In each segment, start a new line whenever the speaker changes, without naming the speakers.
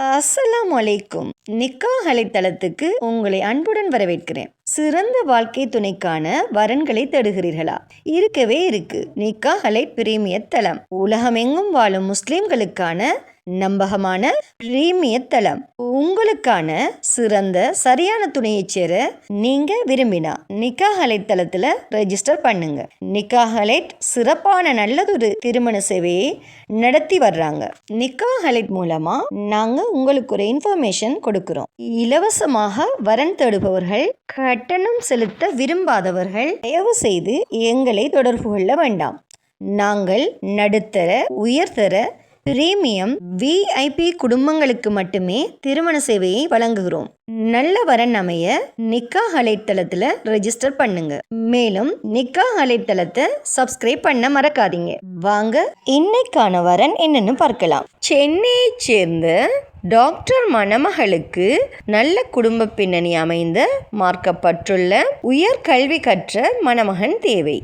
அஸ்ஸலாமு அலைக்கும். நிக்காஹ் அலைத்தளத்துக்கு உங்களை அன்புடன் வரவேற்கிறேன். சிறந்த வாழ்க்கை துணைக்கான வரன்களை தேடுகிறீர்களா? இருக்கவே இருக்கு நிக்காஹ் அலை பிரீமியர் தளம். உலகமெங்கும் வாழும் முஸ்லிம்களுக்கான நம்பகமான பிரீமியர் தளம். உங்களுக்கான சிறந்த சரியான துணையை சேர நீங்க விரும்பினா நிக்காஹ் அலைட் தளத்துல ரெஜிஸ்டர் பண்ணுங்க. நிக்காஹ் அலைட் சிறப்பான நல்லதொரு திருமண சேவையை நடத்தி வர்றாங்க. நிக்காஹ் அலைட் மூலமா நாங்க உங்களுக்கு ஒரு இன்ஃபர்மேஷன் கொடுக்கிறோம். இலவசமாக வரன் தேடுபவர்கள், கட்டணம் செலுத்த விரும்பாதவர்கள் தயவு செய்து எங்களை தொடர்பு கொள்ள வேண்டாம். நாங்கள் நடுத்தர, உயர்தர, பிரீமியம், விஐபி குடும்பங்களுக்கு மட்டுமே திருமண சேவையை வழங்குகிறோம். நல்ல வரன் அமைய நிக்காஹ் அலைட் தளத்துல ரெஜிஸ்டர் பண்ணுங்க. மேலும் நிக்காஹ் அலைட் தளத்தை சப்ஸ்கிரைப் பண்ண மறக்காதீங்க. வாங்க இன்னைக்கான வரன் என்னன்னு பார்க்கலாம். சென்னையை சேர்ந்த டாக்டர் மணமகளுக்கு நல்ல குடும்ப பின்னணி அமைந்த மார்க்கப்பட்டுள்ள உயர் கல்வி கற்ற மணமகன் தேவை.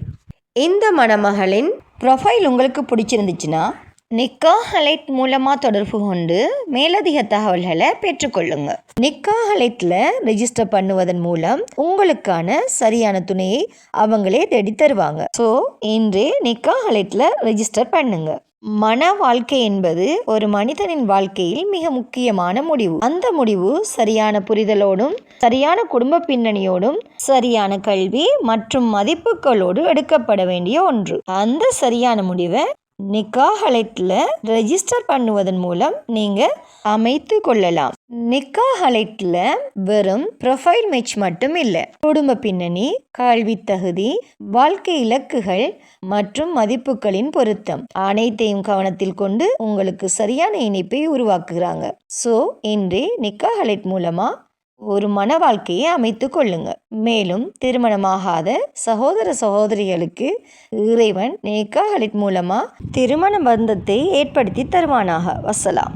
இந்த மணமகளின் ப்ரொஃபைல் உங்களுக்கு பிடிச்சிருந்துச்சுன்னா நிக்காஹ் அலைட் மூலமாக தொடர்பு கொண்டு மேலதிக தகவல்களை பெற்றுக்கொள்ளுங்க. நிக்காஹ் அலைட்டில் ரெஜிஸ்டர் பண்ணுவதன் மூலம் உங்களுக்கான சரியான துணையை அவங்களே தேடி தருவாங்க. ஸோ இன்றே நிக்காஹ் அலைட்டில் ரெஜிஸ்டர் பண்ணுங்க. மன வாழ்க்கை என்பது ஒரு மனிதனின் வாழ்க்கையில் மிக முக்கியமான முடிவு. அந்த முடிவு சரியான புரிதலோடும், சரியான குடும்ப பின்னணியோடும், சரியான கல்வி மற்றும் மதிப்புகளோடு எடுக்கப்பட வேண்டிய ஒன்று. அந்த சரியான முடிவை நிக்காஹ் அலைட்ல ரெஜிஸ்டர் பண்ணுவதன் மூலம் நீங்க அமைத்து கொள்ளலாம். நிக்காஹ் அலைட்ல வெறும் ப்ரொஃபைல் மேட்ச் மட்டும் இல்லை, குடும்ப பின்னணி, கல்வி தகுதி, வாழ்க்கை இலக்குகள் மற்றும் மதிப்புகளின் பொருத்தம் அனைத்தையும் கவனத்தில் கொண்டு உங்களுக்கு சரியான இணைப்பை உருவாக்குகிறாங்க. ஸோ இன்றே நிக்காஹ் அலைட் மூலமா ஒரு மன வாழ்க்கையை அமைத்து கொள்ளுங்க. மேலும் திருமணமாகாத சகோதர சகோதரிகளுக்கு இறைவன் நிக்காஹ் அலைட் மூலமா திருமண பந்தத்தை ஏற்படுத்தி தருவானாக. வஸ்ஸலாம்.